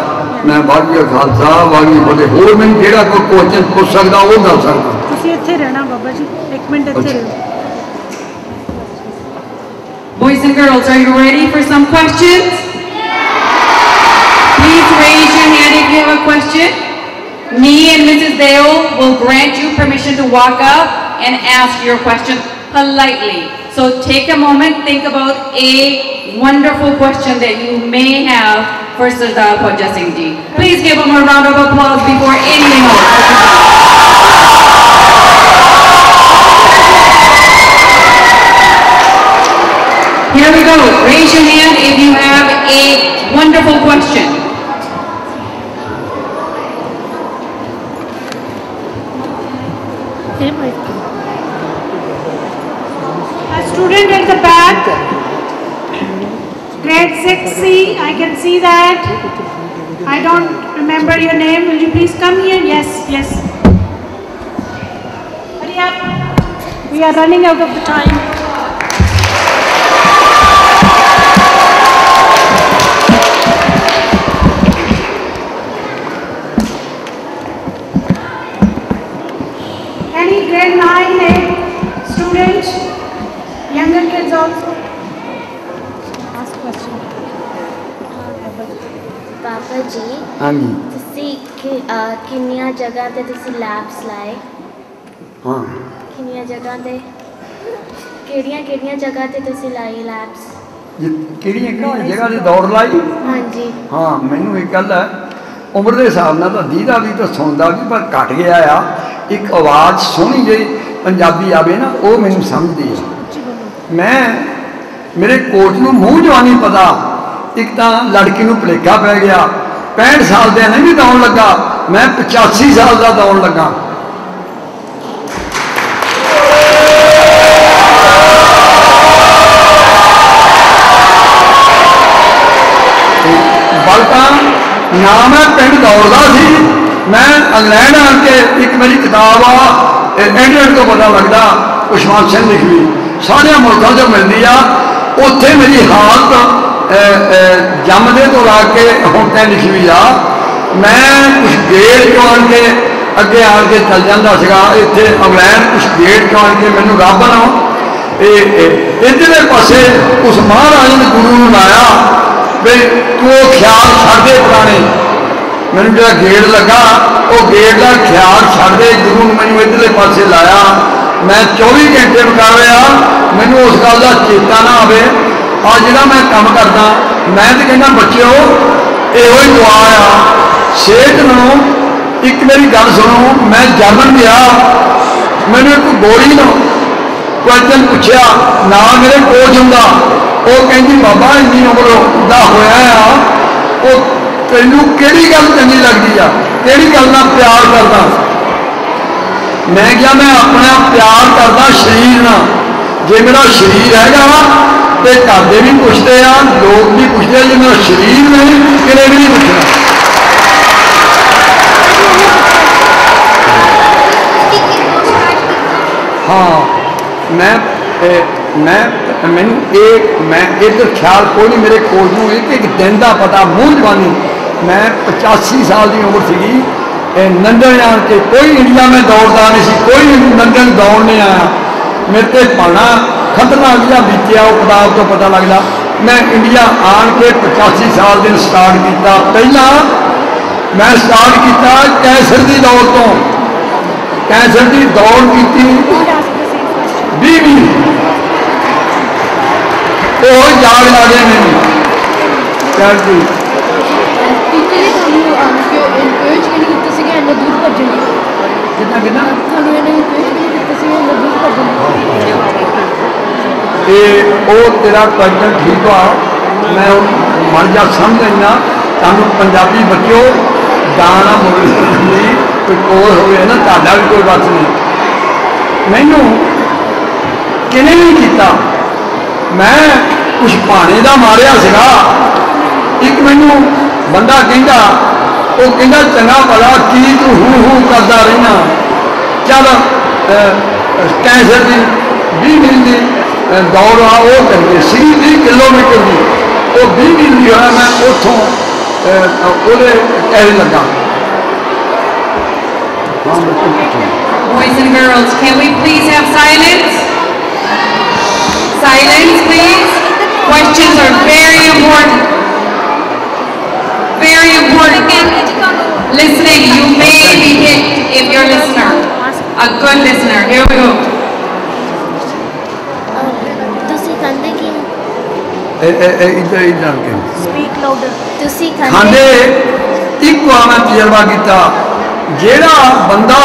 मैं वाहिगुरू खालसा वाहिगुरू फतेह होर मैंने जेड़ा कोई क्वेश्चन पूछ सकता वो दस सकता। ਤੁਸੀਂ ਇੱਥੇ ਰਹਿਣਾ ਬਾਬਾ ਜੀ ਇੱਕ ਮਿੰਟ ਇੱਥੇ ਰਹੋ। Boys and girls, are you ready for some questions? Please raise your hand if you have a question. Me and Mrs. Dale will grant you permission to walk up and ask your question politely. So take a moment, think about a wonderful question that you may have for Sardar Khwaja Singh Ji. Please give him a round of applause before anything else. Here we go. Raise your hand if you have a wonderful question. A student at the back, grade 6C, I can see that. I don't remember your name. Will you please come here? Yes, yes. Hurry up. We are running out of the time. Any grade 9, 8 students, younger kids also? Ask question. पापा जी हाँ जी ਤੁਸੀਂ ਕਿੰਨੀਆਂ ਜਗ੍ਹਾ ਤੇ ਤੁਸੀਂ labs ਲਾਏ हाँ ਕਿੰਨੀਆਂ ਜਗ੍ਹਾ ਤੇ ਕਿਹੜੀਆਂ ਜਗ੍ਹਾ ਤੇ ਤੁਸੀਂ ਲਾਈ ਲੈਬਸ ਕਿਹੜੀਆਂ ਜਗ੍ਹਾ ਤੇ ਦੌੜ ਲਾਈ। ਹਾਂਜੀ हाँ मैनू एक गल है उम्र के हिसाब नाल तां दीदा भी तो सुनता भी पर घट गया आ। एक आवाज़ सोहनी जी पंजाबी आवे ना वो मैनू समझदी है। मैं मेरे कोच नूं मूँह जवा नहीं पता एक तो लड़की नूं भुलेखा पै गया 65 साल दे नहीं भी दौड़ लगा मैं 85 साल का दौड़ लगा। बल्कि ना मैं पिंड दौड़दा सी मैं इंग्लैंड आके एक मेरी किताब आ इंटरनेट तो पता लगता खुशवंत सिंह लिखी सारे मुल्कों से मिलती आ उत्थे मेरी हालत जमदे तो ला के हुण तक लिखी हुई आ मैं कुछ गेट चो आन के अगे आन के चल जाता सगा इत्थे इंग्लैंड कुछ गेट चो आन के मैनू रब ना इधरले पासे उस महाराज ने गुरु ने लाया भी तू ख्याल छड़ दे पुराने मैनू जो गेट लगा वो गेट का ख्याल छड़ दे गुरु ने मैनू इधरले पासे लाया मैं 24 घंटे बिता रहा मैनू उस गल का चेता ना आवे आ जिहड़ा मैं काम करदा मैं तो कहना बच्चों इहो ही दुआ आ सेहत नूं एक मेरी गल सुनो मैं जर्मन गया मैनू एक गोली ना क्वेश्चन पूछा ना मेरे कोच होंदा वो कहती बाबा इन्नी उम्र का होया वो तेनू किहड़ी गल चंगी लगती आ किहड़ी गल नाल प्यार करदा मैं क्या मैं अपना प्यार करदा शरीर नाल जे मेरा शरीर हैगा तो घर दे भी पुछते हैं लोग भी पुछते हैं जो मेरा शरीर नहीं किने भी नहीं पुछना हाँ मैं इधर ख्याल कोई नहीं मेरे कोच में एक दिन का पता मूँह जवानी मैं 85 साल की उम्र सी लंदन आन के कोई इंडिया में दौड़ता नहीं सी कोई लंदन दौड़ नहीं आया मेरे से पढ़ना खतरनाक जिहा बीतिया वो किताब तो पता लगता मैं इंडिया आन के 85 साल दिन स्टार्ट किया पहला मैं स्टार्ट किया कैंसर की दौड़ तो कैंसर की दौड़ की 20 वो याद ला गए मैंने क्या जी तेरा क्वेश्चन ठीक आ मैं मन जा समझ लेना सानू पंजाबी बच्चों गाना बोलने कोई कोर हो ना ताड़ा भी कोई बात नहीं मैनू किने नहीं किया मैं कुछ पाने का मारिया सीगा एक मैनू बंदा कहता वो कहता चंगा भला की तू हूँ करता रहना चल कैंसर की 20 मील की दौड़ आ वो करनी सी 30 किलोमीटर की वो 20 मील की होया मैं उतों कैसे लगा Boys and girls, can we please have silence? Silence, please. Questions are very important. Very important. Listening, you may be hit if you're a listener. A good listener. Here we go. खाने एक बार मैं तजर्बा किया जेड़ा बंदा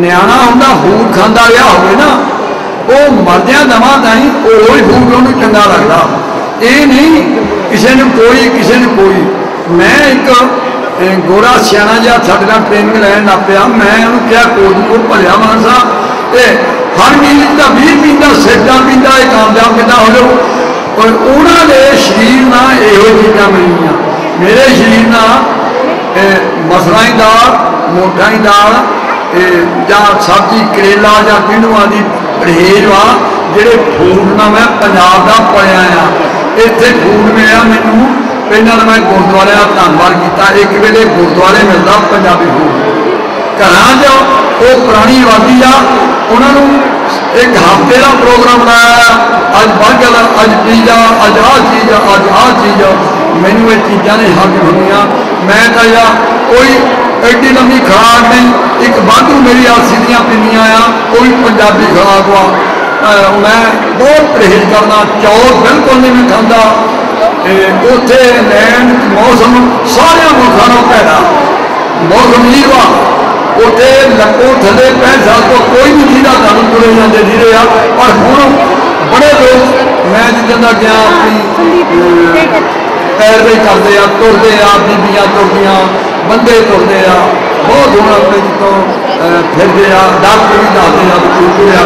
न्याणा होंदा food खांदा रहा होवे ना वो मरदियां दमा ताई वो ही फूड उन्हें चंगा लगता ये नहीं किसी ने कोई मैं एक गोरा सियाना जहा साढ़े नाल ट्रेनिंग लैन लग पिया मैं उन्होंने क्या कोच को भलिया मानसा हर मील का 20 पींदा सिरटा पींदा ये कामयाब कितना हो जाओ और उन्होंने शरीर ना यो चीज़ा मिलिया मेरे शरीर ना मसलों की दाल मोटा की दाल या सब्जी करेला या भिंडुआ की परहेज वा जेडे फूड ना मैं पंजाब का पढ़िया आ इतने फूड मिला मैनू पहला तो मैं गुरुद्वारे का धन्यवाद किया एक वेले गुरुद्वारे मिलता पंजाबी फूड घर वो पुरानी आबादी आ उन्होंने एक हफ्ते का प्रोग्राम बनाया अज बर्गर अज पिज़्ज़ा अज आ चीज़ अज आ चीज़ मैनू ये चीज़ा नहीं हासिल होंगे मैं तो या कोई एड्डी लंबी खुराक नहीं एक वाधू मेरी आसी दियाँ पिंडियाँ आ कोई पंजाबी खुराक वा मैं बहुत परहेज करना चौल बिल्कुल नहीं मैं खाता उत्थे लैंड मौसम सारे मुल्कों पैदा मौसम ही वा उत्थे लको थले 65 साल तो कोई भी जीरा तुम तुरे जाते धीरे आ पर हूँ बड़े लोग मैं जिदा गया अपनी पैरवी करते तुरते बीबियाँ तुरदियाँ बंदे तुरते बहुत हूँ अपने जितों फिरते डॉक्टर भी दसते तुरया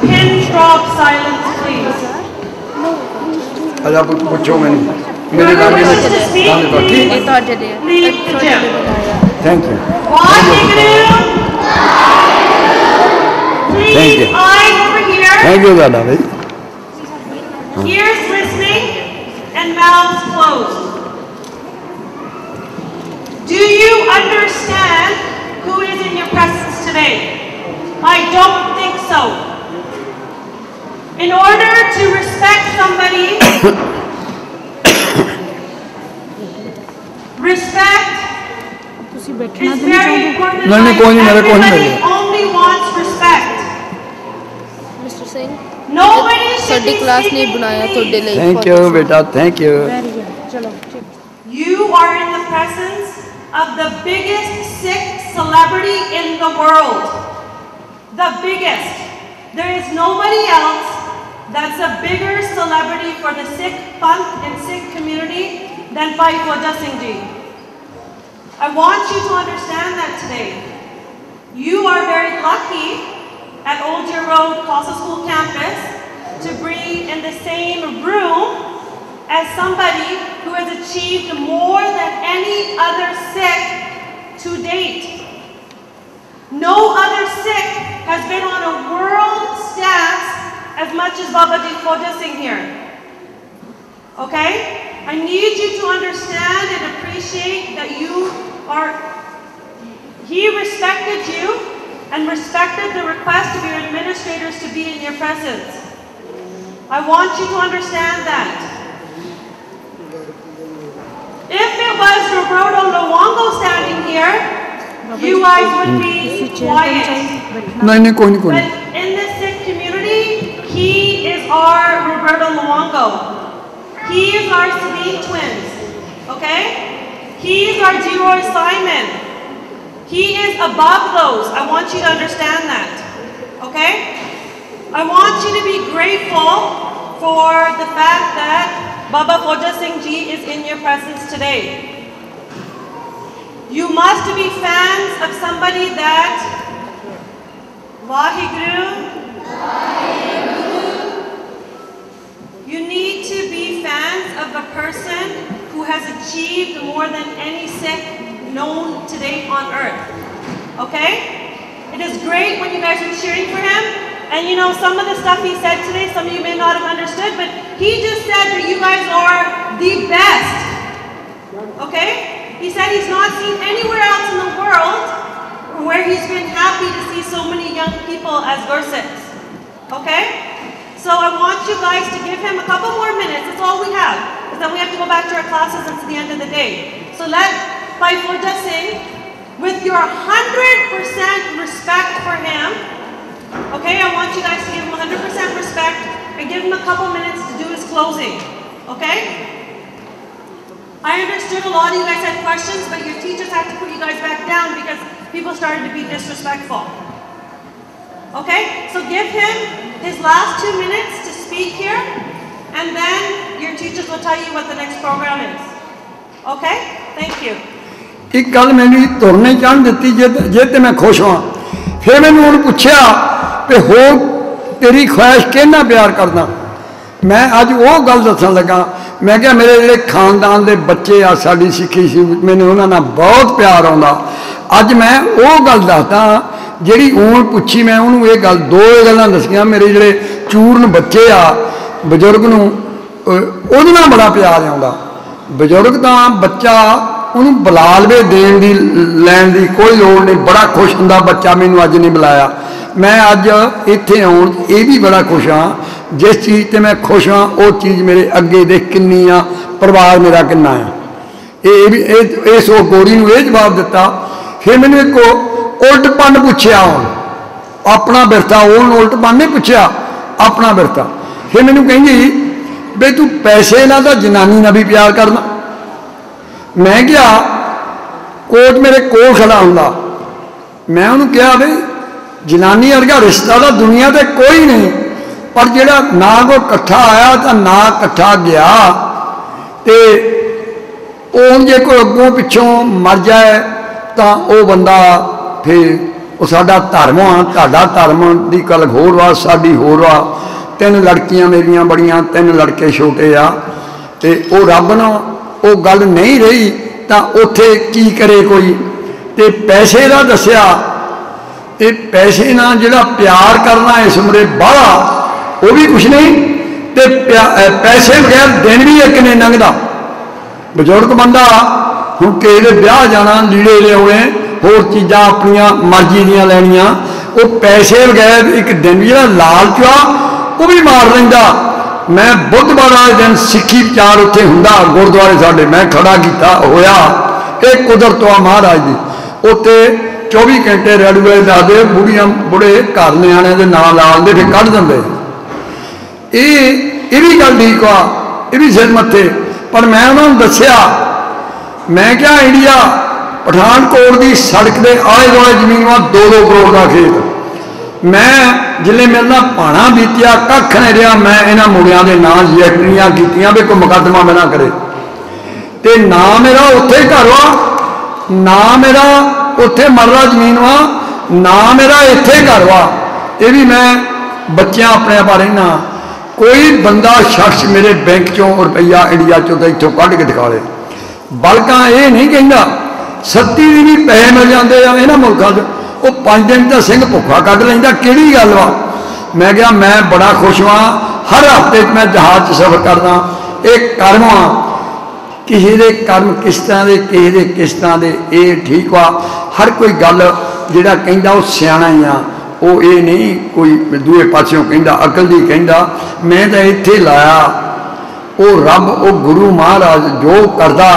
pin drop silence, please. अजा पूछो मैंने मेरे Whoever नाम wishes to speak, में please leave the gym. Thank you Waheguru. Please, eyes over here. Thank you दादा भाई Ears listening and mouths closed. Do you understand who is in your presence today? I don't think so. In order to respect somebody, respect is very important. नहीं, नहीं, कोई नहीं, मेरे को नहीं Everybody मिलेगा। only wants respect. Mister Singh Nobody should ਸਾਡੀ be class ਨੇ speaking ਬਣਾਇਆ to ਤੁਹਾਡੇ me. ਲਈ थैंक यू बेटा thank you You are in the presence of the biggest Sikh celebrity in the world. The biggest. There is nobody else that's a bigger celebrity for the Sikh Panth and Sikh community than Bhai Khoja Singh Ji. I want you to understand that today. You are very lucky at Old Year Road Khalsa School campus to be in the same room as somebody who has achieved more than any other Sikh to date. No other Sikh has been on a world stage as much as Babaji Khoja Singh here. Okay? I need you to understand and appreciate that he respected you and respected the request of your administrators to be in your presence. I want you to understand that. If it was Roberto Luongo standing here, you guys would be quiet. नहीं नहीं कोई नहीं कोई But नहीं in the Sikh community, he is our Roberto Luongo. He is our Sadiq twins. Okay? He is our Leroy Simon. He is above those. I want you to understand that. Okay? I want you to be grateful for the fact that Baba Khoja Singh Ji is in your presence today. You must be fans of somebody that Waheguru. You need to be fans of a person who has achieved more than any Sikh known today on earth. Okay? It is great when you guys are cheering for him. And you know, some of the stuff he said today, some of you may not have understood, but he just said that you guys are the best. Okay? He said he's not seen anywhere else in the world where he's been happy to see so many young people as Gursikhs. Okay? So I want you guys to give him a couple more minutes. That's all we have. Because then we have to go back to our classes and it's the end of the day. So let Bhai Khoja Singh, with your 100% respect for him, okay, I want you guys to give him 100% respect and give him a couple minutes to do his closing. Okay? I understood a lot of you guys had questions, but your teachers had to put you guys back down because people started to be disrespectful. Okay? So give him his last 2 minutes to speak here, and then your teachers will tell you what the next program is. Okay? Thank you. एक गल मैंने तुरने चाहन दी जे तो मैं खुश हाँ फिर मैंने उन्होंने पूछा कि हो तेरी ख्वाहिश कितना प्यार करना मैं अज वो गल दसन लगा मैं क्या मेरे जोड़े खानदान के बच्चे आ साड़ी सिक्खी सी मैंने उन्होंने बहुत प्यार आता अज मैं वो गल दसदा जी ऊन पूछी मैं उन्होंने ये गल दो गल्लां दसियां मेरे जोड़े चूरन बच्चे आ बजुर्ग नूं उहदे नाल बड़ा प्यार आता बजुर्ग तो बच्चा उन्होंने बुलालवे देन की लैन की कोई लोड़ नहीं बड़ा खुश होंदा बच्चा मैनू अज नहीं बुलाया मैं अज इत्थे आउण ये भी बड़ा खुश हाँ जिस चीज़ ते मैं खुश हाँ वो चीज़ मेरे अगे देख किन्नी आ परिवार मेरा किन्ना है ये भी इस गोरी नूं ये जवाब दिता फिर मैंने एक उल्टपन पूछया अपना बिरता उन्होंने उल्टपन नहीं पूछया अपना बिरता फिर मैनू कही बे तू पैसे ना तो जनानी ना भी प्यार करना मैं क्या कोट मेरे कोल खड़ा होंदा मैं उन्होंने कहा भाई जनानी वर्गा रिश्ता तो दुनिया से कोई नहीं पर जोड़ा ना कोई कट्ठा आया तो ना कट्ठा गया तो जो कोई अगों पिछों मर जाए तो वह बंदा फिर वो साडा धर्म आ, तुहाडा धर्म की गल होर वा, साडी होर वा। 3 लड़कियां मेरियां बड़ियां, 3 लड़के छोटे आ, ते वो रब ना वो गल नहीं रही तो उत्थे की करे कोई। ते पैसे का दसिया, ये पैसे ना जिहड़ा प्यार करना इस उम्रे बाहला वो भी कुछ नहीं, ते पैसे बगैर दिन भी एक नहीं लंघदा। बजुर्ग बंदा हुण किसी दे ब्याह जाना, लीड़े लियाने, होर चीज़ां अपनियां मर्जी दियां लैनियां, वो पैसे बगैर एक दिन भी जिहड़ा लालच आ वो भी मार लैंदा। मैं बुधवार वाले दिन सिੱਖੀ विचार उत्थे हुंदा गुरुद्वारे साडे, मैं खड़ा किया होया, ये कुदरत आ महाराज दी। उत्थे 24 घंटे रेडूए दसदे, बुढ़ियां बुढ़े घर निआणिਆਂ ਦੇ ਨਾਂ ला दिंदे, फिर कढ़ दिंदे। ये भी गल ठीक आ, ये भी सिर मत्थे। पर मैं उन्होंने दसिया, मैं क्या इंडिया पठानकोट की सड़क के आले दुआले जमीन वा 2-2 करोड़ का खेत। मैं जिले मेरे ना भाणा बीतिया कख नहीं रहा, मैं इन्होंने मुड़िया के नाम रजिस्ट्रियां कीतियां भी कोई मुकदमा में ना करे। तो ना मेरा उत्थे घर वा, ना मेरा उत्थे मरला जमीन वा, ना मेरा इत्थे घर वा। ये भी मैं बच्चियां अपने बारे ना, कोई बंदा शख्स मेरे बैंक चों रुपया इंडिया चों तो इत्थों कढ़ के दिखा ले। बल्कि ये नहीं कहता 37 दिन ही पैसे मिल जाते हैं इन्होंने मुल्कों से, वो 5 दिन तो सिंह भुखा कढ़ लेंदा, किहड़ी गल वा। मैं क्या मैं बड़ा खुश हाँ, हर हफ्ते मैं जहाज सफर करदा। एक कर्म आ, किसी के कर्म किस तरह के, किसी के किस तरह के, ये ठीक वा। हर कोई गल जिहड़ा कहंदा वो सियाणा ही आ, वो ये नहीं कोई दूए पासों कहंदा, अकल दी कहंदा। मैं तो इत्थे लाया, वो रब वो गुरु महाराज जो करदा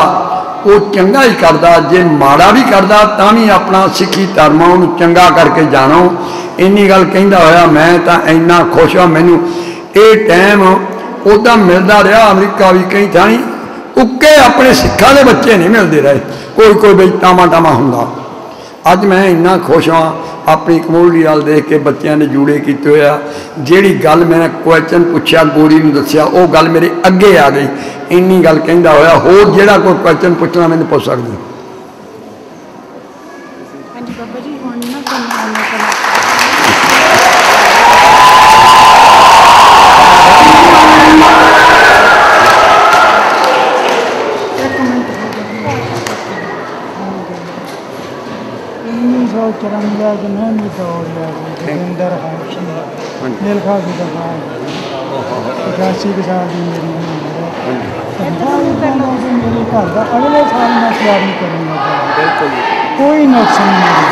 वो चंगा ही करदा, जे माड़ा भी करदा तां भी अपना सिੱਖੀ धर्म उन्होंने चंगा करके जानो। इन्नी गल कहंदा होया मैं तो इन्ना खुश हाँ। मैनू ये टाइम उदा मिलता रहा, अमरीका भी कई थाई उके अपने सिखा के बच्चे नहीं मिलते रहे, कोई कोई बई टामा टामा हुंदा। अज मैं इन्ना खुश हाँ अपनी कम्युनिटी वाल देख के, बच्चों ने जूड़े किए हुए। जिहड़ी गल मैंने क्वेश्चन पूछा गोरी ने दसिया, वो गल मेरे अगे आ गई। इन्नी गल कहंदा होया होर जिहड़ा कोई क्वेश्चन पूछना मैंने पूछ सकदी। अगले साल मैं तैयारी करूँगा, कोई नुकसान नहीं।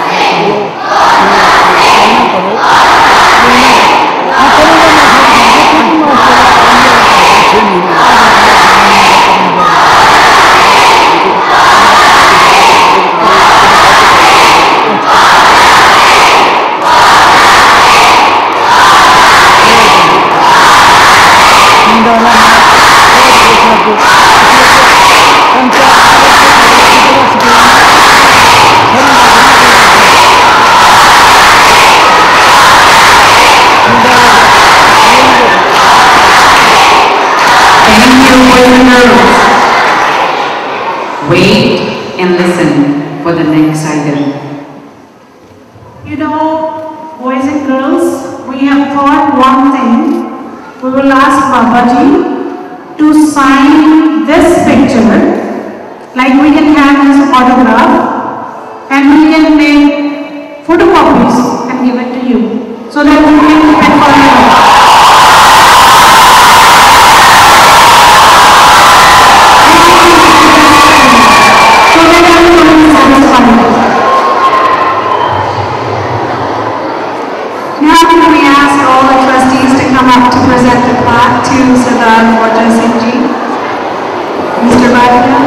Wait and listen for the next item. You know, boys and girls, we have thought one thing. We will ask Babaji to sign this picture, like we can have his autograph, and we can make photocopies and give it to you, so that you can keep it forever. Come up to present the plaque to Sardar Khwaja Singh Ji. Mr. Bhatia.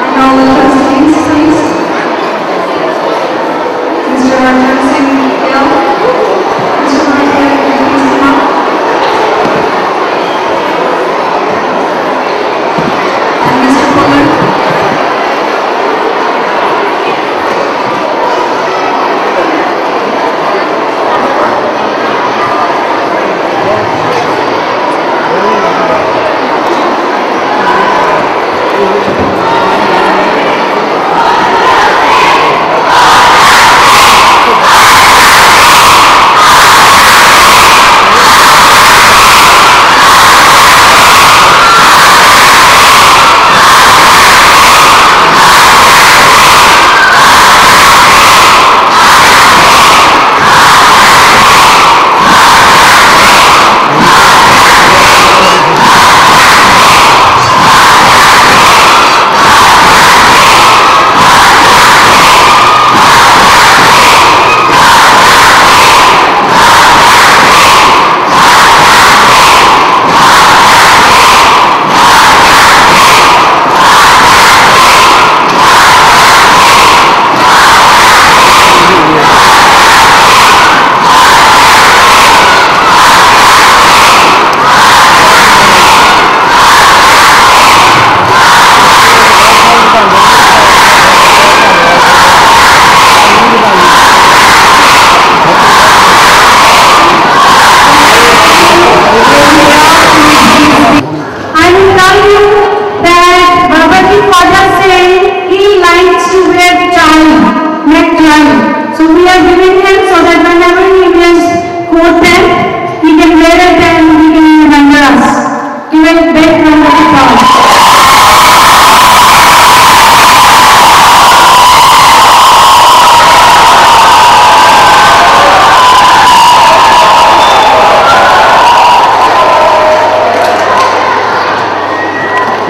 And all the trustees, please. Mr. Arjun Singh Gill. Mr. Bhatia, please come up. And Mr. Fuller.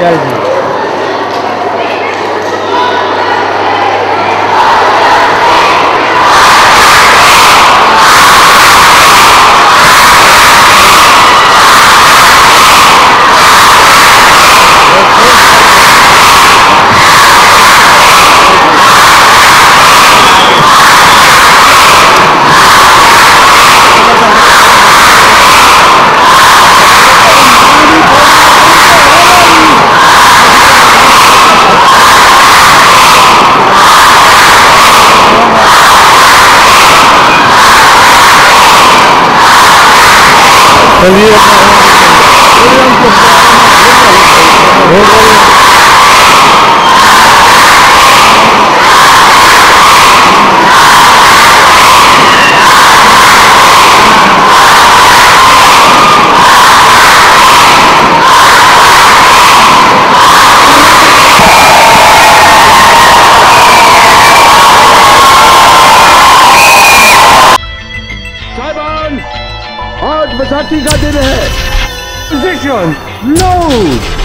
जय जी। आज बैसाखी का दिन है। Position load.